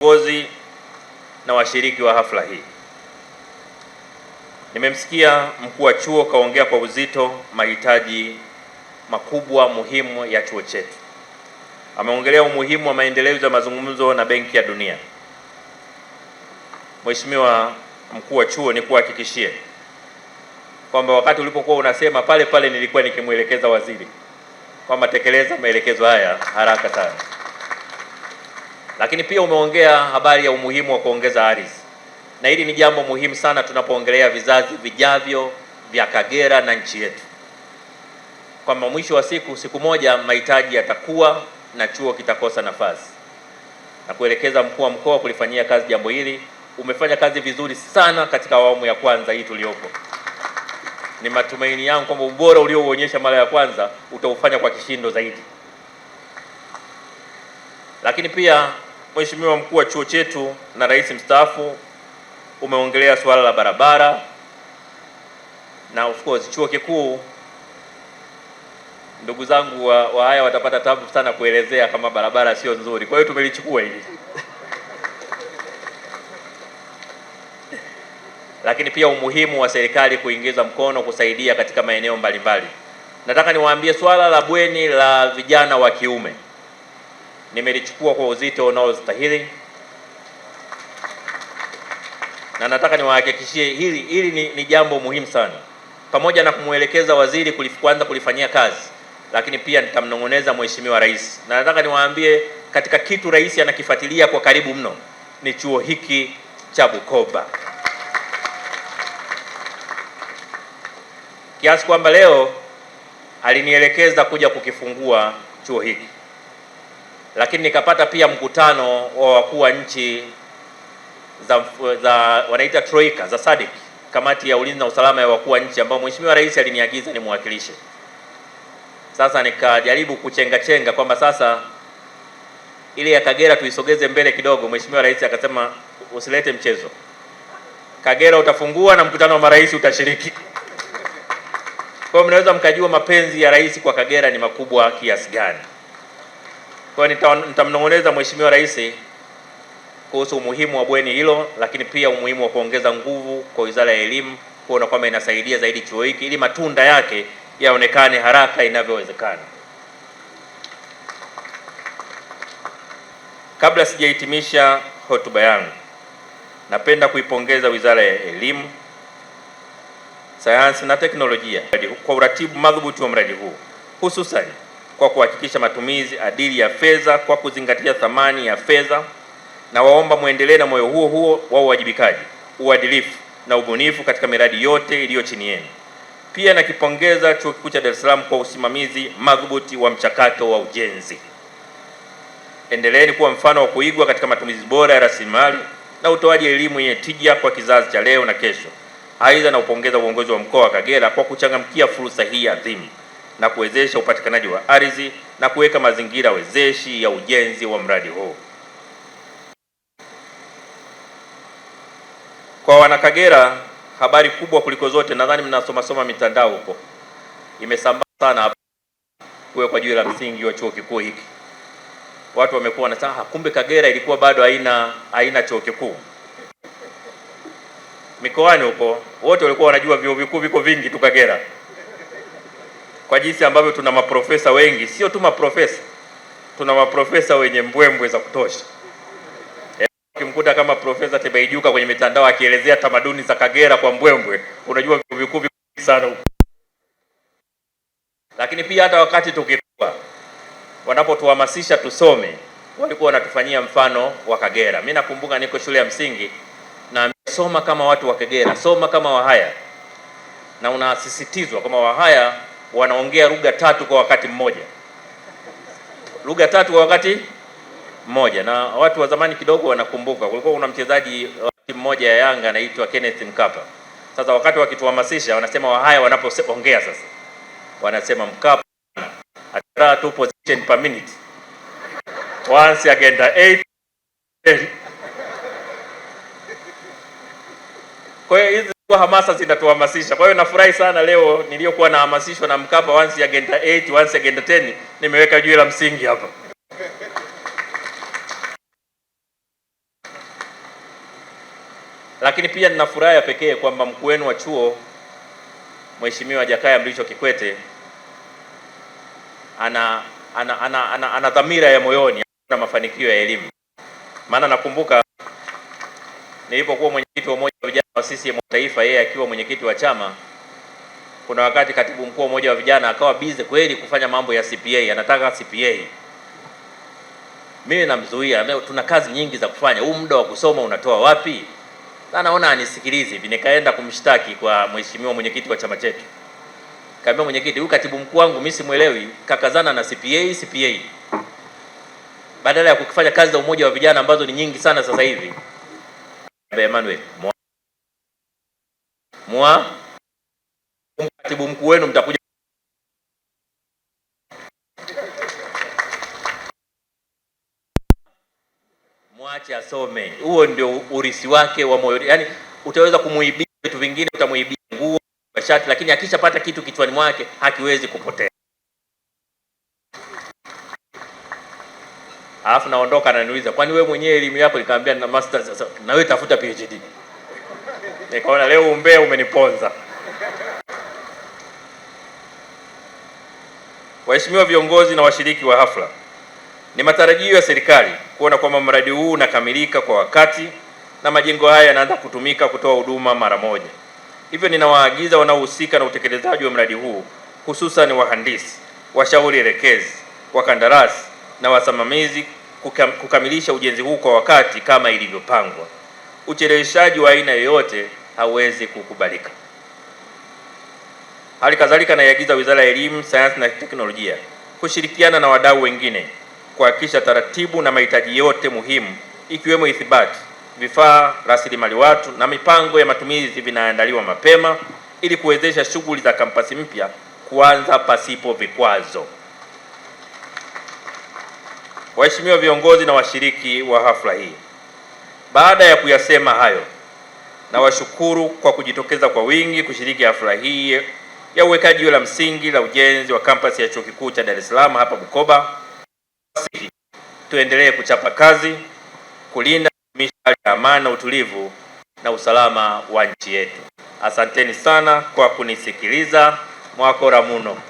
Viongozi na washiriki wa hafla hii. Nimemsikia mkuu wa chuo kaongea kwa uzito mahitaji makubwa muhimu ya chuo chetu. Ameongelea umuhimu wa maendeleo ya mazungumzo na Benki ya Dunia. Mheshimiwa mkuu wa chuo, nikuhakikishie kwamba wakati ulipokuwa unasema pale pale nilikuwa nikimwelekeza waziri kwamba tekeleza maelekezo haya haraka sana. Lakini pia umeongea habari ya umuhimu wa kuongeza ardhi, na hili ni jambo muhimu sana tunapoongelea vizazi vijavyo vya Kagera na nchi yetu, kwamba mwisho wa siku moja mahitaji yatakuwa na chuo kitakosa nafasi, na kuelekeza mkuu wa mkoa kulifanyia kazi jambo hili. Umefanya kazi vizuri sana katika awamu ya kwanza hii tuliyopo. Ni matumaini yangu kwamba ubora uliouonyesha mara ya kwanza utaufanya kwa kishindo zaidi. Lakini pia Mheshimiwa mkuu wa chuo chetu na rais mstaafu, umeongelea suala la barabara, na of course chuo kikuu, ndugu zangu wa haya watapata tabu sana kuelezea kama barabara sio nzuri. Kwa hiyo tumelichukua hili. Lakini pia umuhimu wa serikali kuingiza mkono kusaidia katika maeneo mbalimbali. Nataka niwaambie swala la bweni la vijana wa kiume nimelichukua kwa uzito unaostahili, na nataka niwahakikishie hili ni jambo muhimu sana, pamoja na kumwelekeza waziri kuanza kulifanyia kazi, lakini pia nitamnong'oneza Mheshimiwa Rais, na nataka niwaambie katika kitu rais anakifuatilia kwa karibu mno ni chuo hiki cha Bukoba, kiasi kwamba leo alinielekeza kuja kukifungua chuo hiki. Lakini nikapata pia mkutano wa wakuu wa nchi za wanaita troika za SADC, kamati ya ulinzi na usalama ya wakuu wa nchi, ambao Mheshimiwa Rais aliniagiza nimwakilishe. Sasa nikajaribu kuchenga kwamba sasa ile ya Kagera tuisogeze mbele kidogo. Mheshimiwa Rais akasema usilete mchezo, Kagera utafungua na mkutano wa marais utashiriki. Kwa hiyo mnaweza mkajua mapenzi ya rais kwa Kagera ni makubwa kiasi gani. Kwa hiyo nitamnong'oneza Mheshimiwa Rais kuhusu umuhimu wa bweni hilo, lakini pia umuhimu wa kuongeza nguvu kwa Wizara ya Elimu kuona kwamba inasaidia zaidi chuo hiki ili matunda yake yaonekane haraka inavyowezekana. Kabla sijahitimisha hotuba yangu, napenda kuipongeza Wizara ya Elimu, Sayansi na Teknolojia kwa uratibu madhubuti wa mradi huu, hususan kwa kuhakikisha matumizi adili ya fedha kwa kuzingatia thamani ya fedha, na waomba muendelee na moyo huo wa uwajibikaji, uadilifu na ubunifu katika miradi yote iliyo chini yenu. Pia nakipongeza Chuo Kikuu cha Dar es Salaam kwa usimamizi madhubuti wa mchakato wa ujenzi. Endeleeni kuwa mfano wa kuigwa katika matumizi bora ya rasilimali na utoaji elimu yenye tija kwa kizazi cha leo na kesho. Aidha, naupongeza uongozi wa mkoa wa Kagera kwa kuchangamkia fursa hii adhimu na kuwezesha upatikanaji wa ardhi na kuweka mazingira wezeshi ya ujenzi wa mradi huu. Kwa Wanakagera, habari kubwa kuliko zote, nadhani mnasoma mitandao huko, imesambaa sana hapa kwa jiwe la msingi wa chuo kikuu hiki. Watu wamekuwa wanasema kumbe Kagera ilikuwa bado haina chuo kikuu. Mikoani huko wote walikuwa wanajua vyuo vikuu viko vingi tu Kagera, kwa jinsi ambavyo tuna maprofesa wengi. Sio tu maprofesa, tuna maprofesa wenye mbwembwe za kutosha. Ukimkuta kama Profesa Tebaijuka kwenye mitandao akielezea tamaduni za Kagera kwa mbwembwe, unajua vyuo vikuu vingi sana huko. Lakini pia hata wakati tukikua, wanapotuhamasisha tusome, walikuwa wanatufanyia mfano wa Kagera. Mimi nakumbuka niko shule ya msingi na soma kama watu wa Kagera, soma kama Wahaya, na unasisitizwa kama Wahaya wanaongea lugha tatu kwa wakati mmoja, lugha tatu kwa wakati mmoja. Na watu wa zamani kidogo wanakumbuka, kulikuwa kuna mchezaji wa timu moja ya Yanga anaitwa Kenneth Mkapa. Sasa wakati wakituhamasisha wanasema Wahaya wanapoongea sasa wanasema Mkapa atara 2 position per minute once agenda 8. Kwa hiyo hizi hamasa zinatuhamasisha. Kwa hiyo nafurahi sana leo niliyokuwa nahamasishwa na Mkapa once agenda 8 once agenda 10, nimeweka jiwe la msingi hapa. Lakini pia nina furaha ya pekee kwamba mkuu wenu wa chuo Mheshimiwa Jakaya Mrisho Kikwete ana dhamira ya moyoni na mafanikio ya elimu. Maana nakumbuka nilipokuwa mwenyekiti wa umoja wa vijana wa CCM taifa, yeye akiwa mwenyekiti wa chama, kuna wakati katibu mkuu wa umoja wa vijana akawa busy kweli kufanya mambo ya CPA, anataka CPA. Mimi namzuia, tuna kazi nyingi za kufanya, huu muda wa kusoma unatoa wapi? Na naona anisikilize hivi, nikaenda kumshtaki kwa mheshimiwa mwenyekiti wa chama chetu. Kaambia mwenyekiti, huyu katibu mkuu wangu mimi simuelewi, kakazana na CPA. Badala ya kufanya kazi za umoja wa vijana ambazo ni nyingi sana sasa hivi. Emmanuel, katibu mkuu wenu mtakuja mwache asome. Huo ndio urisi wake wa moyo. Yaani utaweza kumuibia vitu vingine, utamuibia nguo, mashati, lakini akishapata kitu kichwani mwake hakiwezi kupotea. Alafu naondoka ananiuliza, kwani wewe mwenyewe elimu yako? Nikamwambia na masters. Sasa na wewe tafuta PhD. Nikaona leo umbea umeniponza. Waheshimiwa viongozi na washiriki wa hafla, ni matarajio ya serikali kuona kwamba mradi huu unakamilika kwa wakati na majengo haya yanaanza kutumika kutoa huduma mara moja. Hivyo ninawaagiza wanaohusika na utekelezaji wa mradi huu, hususan wahandisi, washauri elekezi, wakandarasi na wasimamizi kukamilisha ujenzi huu kwa wakati kama ilivyopangwa. Ucheleweshaji wa aina yoyote hauwezi kukubalika. Hali kadhalika naiagiza Wizara ya Elimu, Sayansi na Teknolojia kushirikiana na wadau wengine kuhakikisha taratibu na mahitaji yote muhimu ikiwemo ithibati, vifaa, rasilimali watu na mipango ya matumizi vinaandaliwa mapema ili kuwezesha shughuli za kampasi mpya kuanza pasipo vikwazo. Waheshimiwa viongozi na washiriki wa hafla hii, baada ya kuyasema hayo, na washukuru kwa kujitokeza kwa wingi kushiriki hafla hii ya uwekaji wa msingi la ujenzi wa kampasi ya Chuo Kikuu cha Dar es Salaam hapa Bukoba. Tuendelee kuchapa kazi kulinda hali ya amani na utulivu na usalama wa nchi yetu. Asanteni sana kwa kunisikiliza. Mwakora muno.